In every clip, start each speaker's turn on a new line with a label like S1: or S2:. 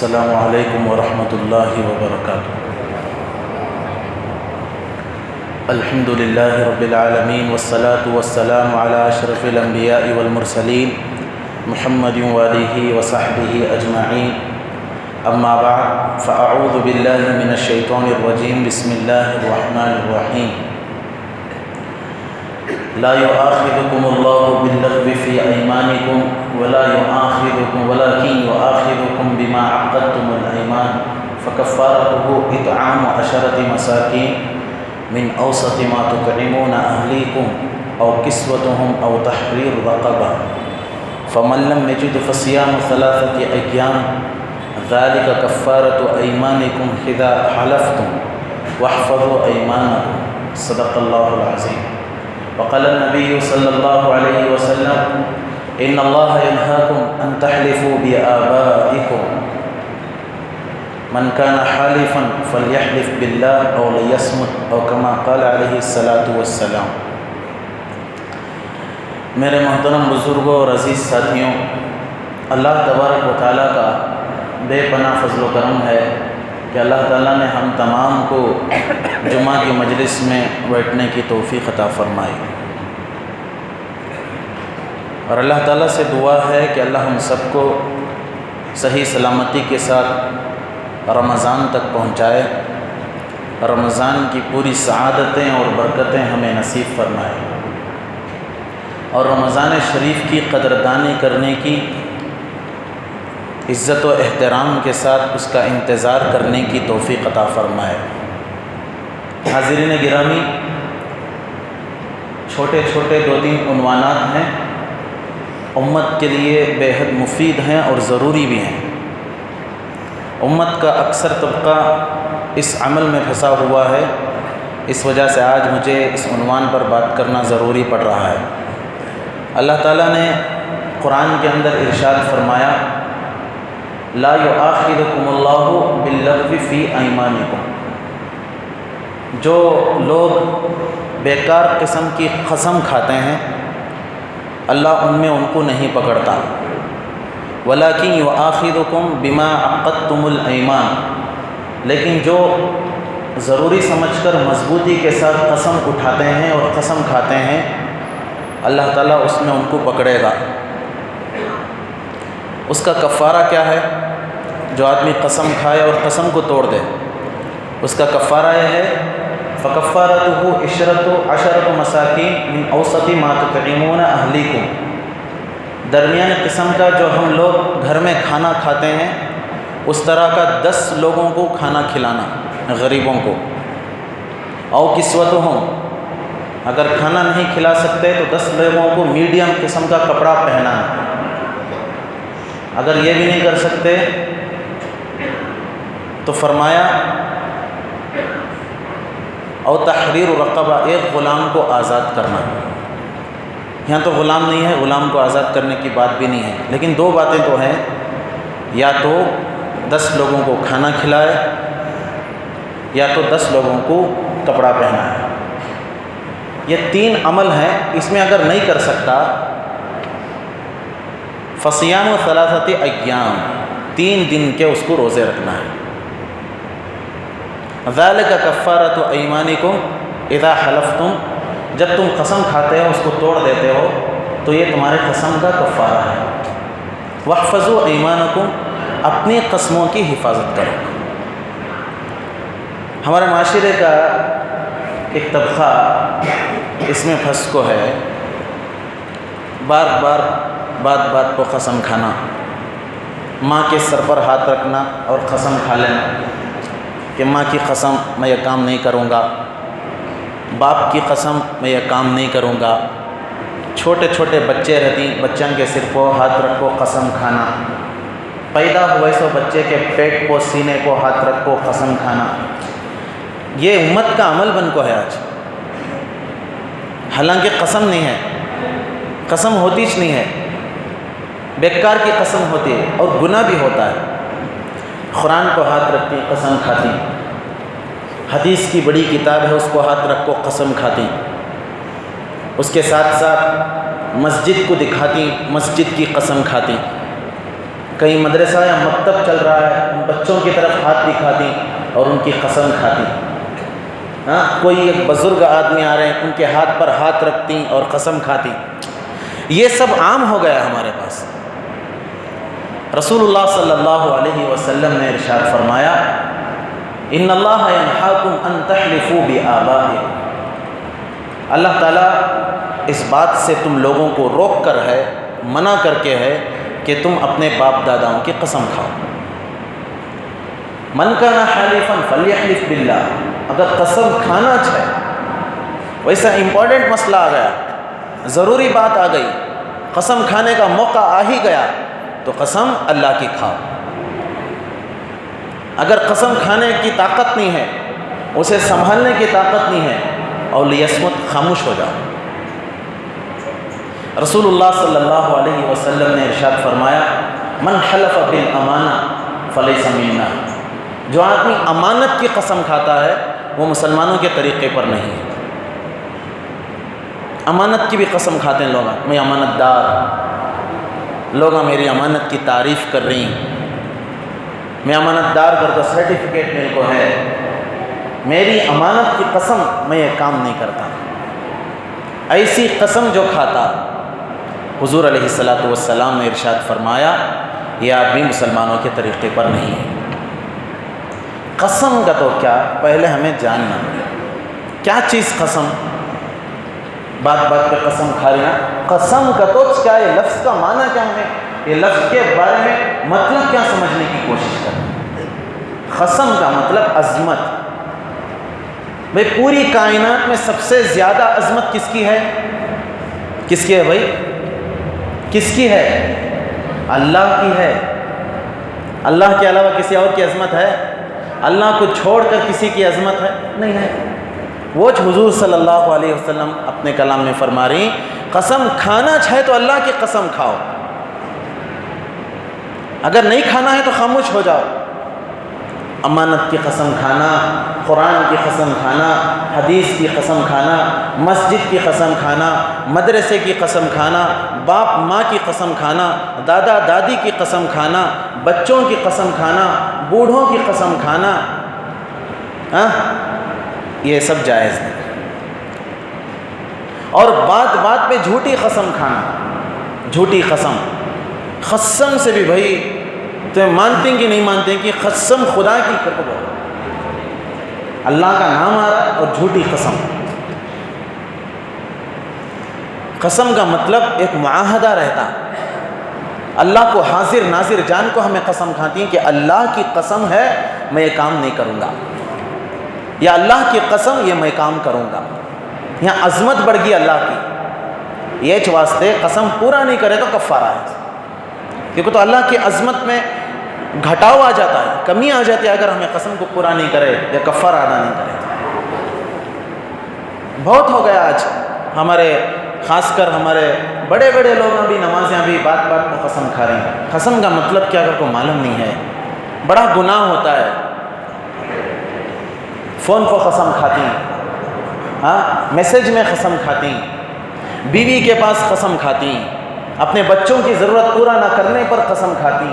S1: السلام علیکم ورحمۃ اللہ وبرکاتہ۔ الحمد للہ رب العالمین والصلاة والسلام علی اشرف الانبیاء والمرسلین محمد وآلہ وصحبہ اجمعین، اما بعد فاعوذ باللہ من الشیطان الرجیم، بسم اللہ الرحمن الرحیم۔ لا يؤاخذكم الله باللغو في أيمانكم ولكن يؤاخذكم بما عقدتم الأيمان، فكفارته إطعام 10 مساكين من أوسط ما تطعمون أهليكم أو كسوتهم أو تحرير رقبة، فمن لم يجد فصيام 3 أيام، ذلك كفارة أيمانكم إذا حلفتم واحفظوا أيمانكم، صدق الله العظيم۔ وقال النبي صلى الله عليه وسلم إن الله ينهاكم أن تحلفوا بآبائكم، من كان حالفا فليحلف بالله أو ليصمت، أو كما قال عليه الصلاة والسلام۔ میرے محترم بزرگوں اور عزیز ساتھیوں، اللہ تبارک و تعالیٰ کا بے پناہ فضل و کرم ہے کہ اللہ تعالیٰ نے ہم تمام کو جمعہ کی مجلس میں بیٹھنے کی توفیق عطا فرمائی، اور اللہ تعالیٰ سے دعا ہے کہ اللہ ہم سب کو صحیح سلامتی کے ساتھ رمضان تک پہنچائے، رمضان کی پوری سعادتیں اور برکتیں ہمیں نصیب فرمائے، اور رمضان شریف کی قدردانی کرنے کی، عزت و احترام کے ساتھ اس کا انتظار کرنے کی توفیق عطا فرمائے۔ حاضرین گرامی، چھوٹے چھوٹے 2-3 عنوانات ہیں، امت کے لیے بے حد مفید ہیں اور ضروری بھی ہیں۔ امت کا اکثر طبقہ اس عمل میں پھنسا ہوا ہے، اس وجہ سے آج مجھے اس عنوان پر بات کرنا ضروری پڑ رہا ہے۔ اللہ تعالیٰ نے قرآن کے اندر ارشاد فرمایا، لا يؤاخذكم الله باللغو في أيمانكم، جو لوگ بیکار قسم کی قسم کھاتے ہیں اللہ ان میں ان کو نہیں پکڑتا، ولكن يؤاخذكم بما عقدتم الأيمان، لیکن جو ضروری سمجھ کر مضبوطی کے ساتھ قسم اٹھاتے ہیں اور قسم کھاتے ہیں اللہ تعالیٰ اس میں ان کو پکڑے گا۔ اس کا کفارہ کیا ہے؟ جو آدمی قسم کھائے اور قسم کو توڑ دے، اس کا کفارہ یہ ہے، فَكَفَّارَتُهُ 10 مساکین من اوسط ما تطعمون اہلیکم، درمیان قسم کا جو ہم لوگ گھر میں کھانا کھاتے ہیں اس طرح کا 10 لوگوں کو کھانا کھلانا، غریبوں کو، او کسوتہم، اگر کھانا نہیں کھلا سکتے تو 10 لوگوں کو میڈیم قسم کا کپڑا پہنانا، اگر یہ بھی نہیں کر سکتے تو فرمایا او تحریر رقبہ، ایک غلام کو آزاد کرنا۔ یہاں تو غلام نہیں ہے، غلام کو آزاد کرنے کی بات بھی نہیں ہے، لیکن 2 باتیں تو ہیں، یا تو 10 لوگوں کو کھانا کھلائے یا تو 10 لوگوں کو کپڑا پہنائے۔ یہ 3 عمل ہیں، اس میں اگر نہیں کر سکتا فصیام 3 ایام، 3 دن کے اس کو روزے رکھنا ہے۔ ذالک کفارۃ ایمانکم اذا حلفتم، جب تم قسم کھاتے ہو اس کو توڑ دیتے ہو تو یہ تمہارے قسم کا کفارہ ہے۔ واحفظوا ایمانکم، اپنی قسموں کی حفاظت کرو۔ ہمارے معاشرے کا ایک طبقہ اس میں پھنس کو ہے، بار بات کو قسم کھانا، ماں کے سر پر ہاتھ رکھنا اور قسم کھا لینا کہ ماں کی قسم میں یہ کام نہیں کروں گا، باپ کی قسم میں یہ کام نہیں کروں گا، چھوٹے چھوٹے بچے رہتی، بچوں کے سر کو ہاتھ رکھو قسم کھانا، پیدا ہوئے سو بچے کے پیٹ کو سینے کو ہاتھ رکھو قسم کھانا، یہ امت کا عمل بن کو ہے آج۔ حالانکہ قسم نہیں ہے، قسم ہوتیش نہیں ہے، بیکار کی قسم ہوتی ہے اور گناہ بھی ہوتا ہے۔ قرآن کو ہاتھ رکھتی قسم کھاتی، حدیث کی بڑی کتاب ہے اس کو ہاتھ رکھو قسم کھاتی، اس کے ساتھ ساتھ مسجد کو دکھاتی مسجد کی قسم کھاتی، کہیں مدرسہ یا مکتب چل رہا ہے، ان بچوں کی طرف ہاتھ دکھاتی اور ان کی قسم کھاتی. ہاں، کوئی ایک بزرگ آدمی آ رہے ہیں، ان کے ہاتھ پر ہاتھ رکھتی اور قسم کھاتی. یہ سب عام ہو گیا ہمارے پاس. رسول اللہ صلی اللہ علیہ وسلم نے ارشاد فرمایا، ان اللہ ینہاکم ان تحلفوا بآبائکم. اللہ تعالیٰ اس بات سے تم لوگوں کو روک کر ہے، منع کر کے ہے کہ تم اپنے باپ داداؤں کی قسم کھاؤ. من کان حالفا فلیحلف باللہ. اگر قسم کھانا ہے، ویسا امپورٹنٹ مسئلہ آ گیا، ضروری بات آ گئی، قسم کھانے کا موقع آ ہی گیا، تو قسم اللہ کی کھاؤ. اگر قسم کھانے کی طاقت نہیں ہے، اسے سنبھالنے کی طاقت نہیں ہے، اور لیسمت، خاموش ہو جاؤ. رسول اللہ صلی اللہ علیہ وسلم نے ارشاد فرمایا، من حلف بالامانہ فلیس منا. جو آدمی امانت کی قسم کھاتا ہے وہ مسلمانوں کے طریقے پر نہیں ہے. امانت کی بھی قسم کھاتے ہیں لوگ، میں امانت دار، لوگ میری امانت کی تعریف کر رہی ہیں، میں امانت دار کر تو سرٹیفکیٹ میرے کو ہے، میری امانت کی قسم میں یہ کام نہیں کرتا. ایسی قسم جو کھاتا، حضور علیہ الصلوۃ والسلام نے ارشاد فرمایا، یہ آدمی مسلمانوں کے طریقے پر نہیں ہے. قسم کا تو کیا، پہلے ہمیں جاننا کیا چیز قسم. بات بات پہ قسم کھا لینا. قسم کا تو کیا ہے، لفظ کا معنی کیا ہے، یہ لفظ کے بارے میں مطلب کیا سمجھنے کی کوشش کریں. قسم کا مطلب عظمت. بھئی پوری کائنات میں سب سے زیادہ عظمت کس کی ہے؟ کس کی ہے بھائی؟ کس کی ہے؟ اللہ کی ہے. اللہ کے علاوہ کسی اور کی عظمت ہے؟ اللہ کو چھوڑ کر کسی کی عظمت ہے؟ نہیں ہے. وہ حضور صلی اللہ علیہ وسلم اپنے کلام میں فرما رہی، قسم کھانا ہے تو اللہ کی قسم کھاؤ، اگر نہیں کھانا ہے تو خاموش ہو جاؤ. امانت کی قسم کھانا، قرآن کی قسم کھانا، حدیث کی قسم کھانا، مسجد کی قسم کھانا، مدرسے کی قسم کھانا، باپ ماں کی قسم کھانا، دادا دادی کی قسم کھانا، بچوں کی قسم کھانا، بوڑھوں کی قسم کھانا، یہ سب جائز ہے. اور بات بات پہ جھوٹی قسم کھانا. جھوٹی قسم، قسم سے بھی بھائی تمہیں مانتے کہ نہیں مانتے کہ قسم خدا کی کرو، اللہ کا نام آ رہا ہے اور جھوٹی قسم. قسم کا مطلب ایک معاہدہ رہتا. اللہ کو حاضر ناظر جان کو ہمیں قسم کھاتی ہیں کہ اللہ کی قسم ہے میں یہ کام نہیں کروں گا، یا اللہ کی قسم یہ میں کام کروں گا. یہاں عظمت بڑھ گئی اللہ کی. یہ واسطے قسم پورا نہیں کرے تو کفارہ ہے، کیونکہ تو اللہ کی عظمت میں گھٹاؤ آ جاتا ہے، کمی آ جاتی ہے اگر ہمیں قسم کو پورا نہیں کرے یا کفارہ ادا نہیں کرے. بہت ہو گیا آج ہمارے، خاص کر ہمارے بڑے بڑے لوگ ابھی نمازیں ابھی بات بات میں قسم کھا رہے ہیں. قسم کا مطلب کیا اگر کو معلوم نہیں ہے، بڑا گناہ ہوتا ہے. فون کو قسم کھاتی، میسج میں قسم کھاتی، بیوی کے پاس قسم کھاتی، اپنے بچوں کی ضرورت پورا نہ کرنے پر قسم کھاتی،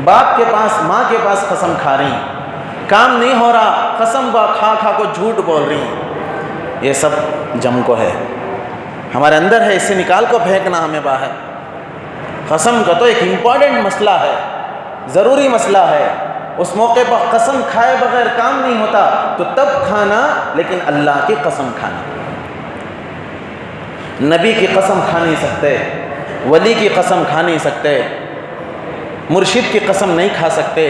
S1: باپ کے پاس ماں کے پاس قسم کھا رہی، کام نہیں ہو رہا قسم کھا کھا کو جھوٹ بول رہی. یہ سب جم کو ہے، ہمارے اندر ہے، اسے نکال کو پھینکنا ہمیں باہر. قسم کا تو ایک امپورٹنٹ مسئلہ ہے، ضروری مسئلہ ہے. اس موقع پر قسم کھائے بغیر کام نہیں ہوتا، تو تب کھانا، لیکن اللہ کی قسم کھانا. نبی کی قسم کھا نہیں سکتے، ولی کی قسم کھا نہیں سکتے، مرشد کی قسم نہیں کھا سکتے،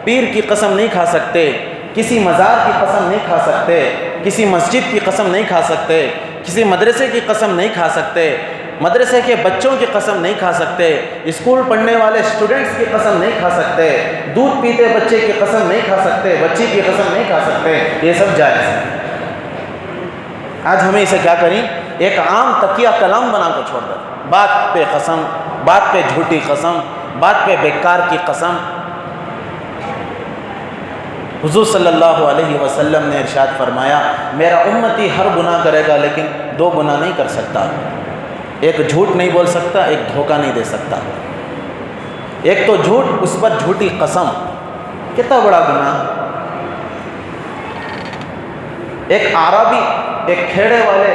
S1: پیر کی قسم نہیں کھا سکتے، کسی مزار کی قسم نہیں کھا سکتے، کسی مسجد کی قسم نہیں کھا سکتے، کسی مدرسے کی قسم نہیں کھا سکتے، مدرسے کے بچوں کی قسم نہیں کھا سکتے، اسکول پڑھنے والے اسٹوڈنٹس کی قسم نہیں کھا سکتے، دودھ پیتے بچے کی قسم نہیں کھا سکتے، بچی کی قسم نہیں کھا سکتے. یہ سب جائز ہے. آج ہمیں اسے کیا کریں، ایک عام تکیہ کلام بنا کو چھوڑ دیں. بات پہ قسم، بات پہ جھوٹی قسم، بات پہ بیکار کی قسم. حضور صلی اللہ علیہ وسلم نے ارشاد فرمایا، میرا امتی ہر گناہ کرے گا لیکن 2 گناہ نہیں کر سکتا. ایک جھوٹ نہیں بول سکتا، ایک دھوکہ نہیں دے سکتا. ایک تو جھوٹ، اس پر جھوٹی قسم، کتنا بڑا گناہ۔ ایک اعرابی، ایک کھیڑے والے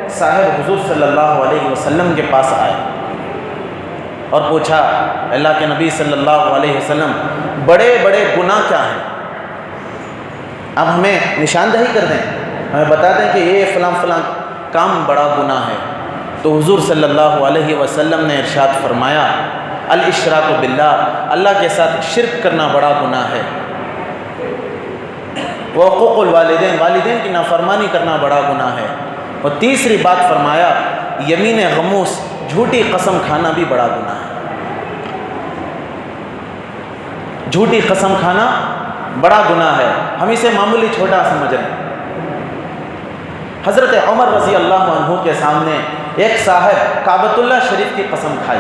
S1: صاحب حضور صلی اللہ علیہ وسلم کے پاس آئے اور پوچھا، اللہ کے نبی صلی اللہ علیہ وسلم، بڑے بڑے گناہ کیا ہیں؟ اب ہمیں نشاندہی کر دیں، ہمیں بتا دیں کہ یہ فلاں فلاں کام بڑا گناہ ہے۔ تو حضور صلی اللہ علیہ وسلم نے ارشاد فرمایا، الاشراک باللہ، اللہ کے ساتھ شرک کرنا بڑا گناہ ہے۔ وعقوق الوالدین، والدین کی نافرمانی کرنا بڑا گناہ ہے۔ اور تیسری بات فرمایا، یمین غموس، جھوٹی قسم کھانا بھی بڑا گناہ ہے۔ جھوٹی قسم کھانا بڑا گناہ ہے، ہم اسے معمولی چھوٹا سمجھ رہے ہیں۔ حضرت عمر رضی اللہ عنہ کے سامنے ایک صاحب کعبۃ اللہ شریف کی قسم کھائی۔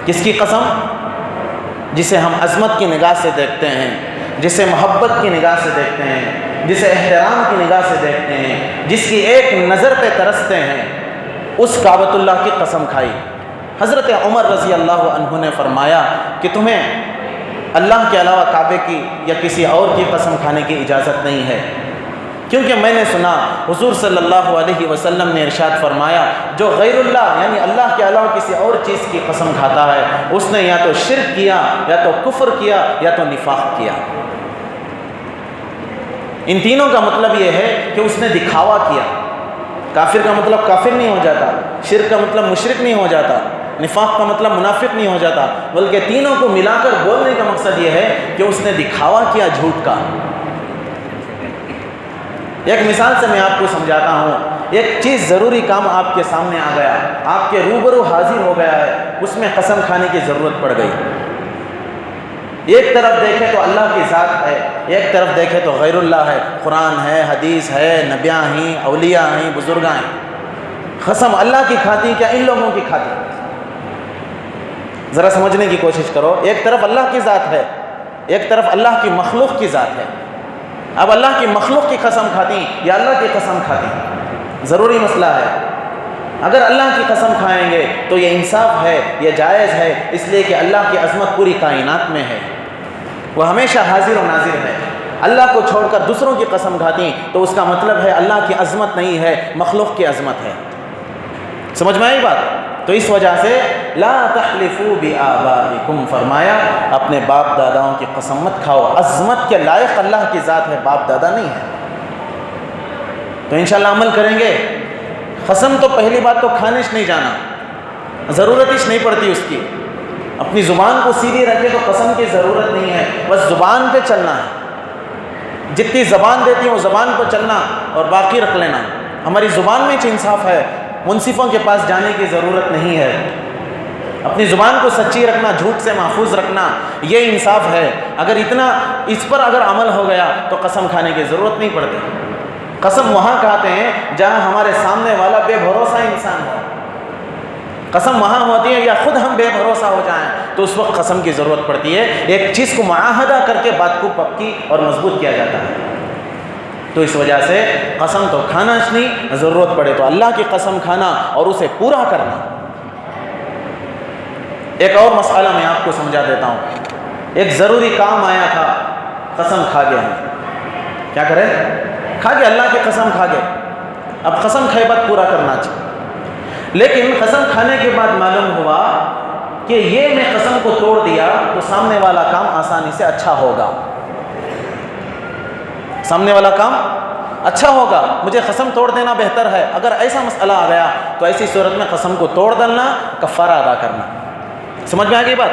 S1: کس کی قسم؟ جسے ہم عظمت کی نگاہ سے دیکھتے ہیں، جسے محبت کی نگاہ سے دیکھتے ہیں، جسے احترام کی نگاہ سے دیکھتے ہیں، جس کی ایک نظر پہ ترستے ہیں، اس کعبۃ اللہ کی قسم کھائی۔ حضرت عمر رضی اللہ عنہ نے فرمایا کہ تمہیں اللہ کے علاوہ کعبے کی یا کسی اور کی قسم کھانے کی اجازت نہیں ہے، کیونکہ میں نے سنا حضور صلی اللہ علیہ وسلم نے ارشاد فرمایا، جو غیر اللہ یعنی اللہ کے علاوہ کسی اور چیز کی قسم کھاتا ہے، اس نے یا تو شرک کیا، یا تو کفر کیا، یا تو نفاق کیا۔ ان تینوں کا مطلب یہ ہے کہ اس نے دکھاوا کیا۔ کافر کا مطلب کافر نہیں ہو جاتا، شرک کا مطلب مشرک نہیں ہو جاتا، نفاق کا مطلب منافق نہیں ہو جاتا، بلکہ تینوں کو ملا کر بولنے کا مقصد یہ ہے کہ اس نے دکھاوا کیا جھوٹ کا۔ ایک مثال سے میں آپ کو سمجھاتا ہوں، ایک چیز ضروری کام آپ کے سامنے آ گیا، آپ کے روبرو حاضر ہو گیا ہے، اس میں قسم کھانے کی ضرورت پڑ گئی۔ ایک طرف دیکھیں تو اللہ کی ذات ہے، ایک طرف دیکھیں تو غیر اللہ ہے، قرآن ہے، حدیث ہے، نبیاں ہیں، اولیاء ہیں، بزرگاں ہیں۔ قسم اللہ کی کھاتی کیا ان لوگوں کی کھاتی؟ ذرا سمجھنے کی کوشش کرو، ایک طرف اللہ کی ذات ہے، ایک طرف اللہ کی مخلوق کی ذات ہے۔ اب اللہ کی مخلوق کی قسم کھاتی یا اللہ کی قسم کھاتی؟ ضروری مسئلہ ہے۔ اگر اللہ کی قسم کھائیں گے تو یہ انصاف ہے، یہ جائز ہے، اس لیے کہ اللہ کی عظمت پوری کائنات میں ہے، وہ ہمیشہ حاضر و ناظر ہے۔ اللہ کو چھوڑ کر دوسروں کی قسم کھاتی تو اس کا مطلب ہے اللہ کی عظمت نہیں ہے، مخلوق کی عظمت ہے۔ سمجھ میں آئی بات؟ تو اس وجہ سے لا تحلفوا بآبائکم، فرمایا اپنے باپ داداؤں کی قسم مت کھاؤ۔ عظمت کے لائق اللہ کی ذات ہے، باپ دادا نہیں ہے۔ تو انشاءاللہ عمل کریں گے۔ قسم تو پہلی بات تو کھانے سے نہیں جانا، ضرورت ہی نہیں پڑتی اس کی۔ اپنی زبان کو سیدھی رکھے تو قسم کی ضرورت نہیں ہے، بس زبان پہ چلنا ہے۔ جتنی زبان دیتی ہے وہ زبان پہ چلنا اور باقی رکھ لینا۔ ہماری زبان میں انصاف ہے، منصفوں کے پاس جانے کی ضرورت نہیں ہے۔ اپنی زبان کو سچی رکھنا، جھوٹ سے محفوظ رکھنا، یہ انصاف ہے۔ اگر اتنا اس پر اگر عمل ہو گیا تو قسم کھانے کی ضرورت نہیں پڑتی۔ قسم وہاں کھاتے ہیں جہاں ہمارے سامنے والا بے بھروسہ انسان ہو۔ قسم وہاں ہوتی ہے یا خود ہم بے بھروسہ ہو جائیں تو اس وقت قسم کی ضرورت پڑتی ہے۔ ایک چیز کو معاہدہ کر کے بات کو پکی اور مضبوط کیا جاتا ہے۔ تو اس وجہ سے قسم تو کھانا نہیں، ضرورت پڑے تو اللہ کی قسم کھانا اور اسے پورا کرنا۔ ایک اور مسئلہ میں آپ کو سمجھا دیتا ہوں۔ ایک ضروری کام آیا تھا، قسم کھا گیا ہے، کیا کرے؟ کھا گیا، اللہ کی قسم کھا گیا۔ اب قسم کھائے بعد پورا کرنا چاہیے، لیکن قسم کھانے کے بعد معلوم ہوا کہ یہ میں قسم کو توڑ دیا تو سامنے والا کام آسانی سے اچھا ہوگا، سامنے والا کام اچھا ہوگا، مجھے قسم توڑ دینا بہتر ہے۔ اگر ایسا مسئلہ آ گیا تو ایسی صورت میں قسم کو توڑ ڈالنا، کفارہ ادا کرنا۔ سمجھ میں آ گئی بات؟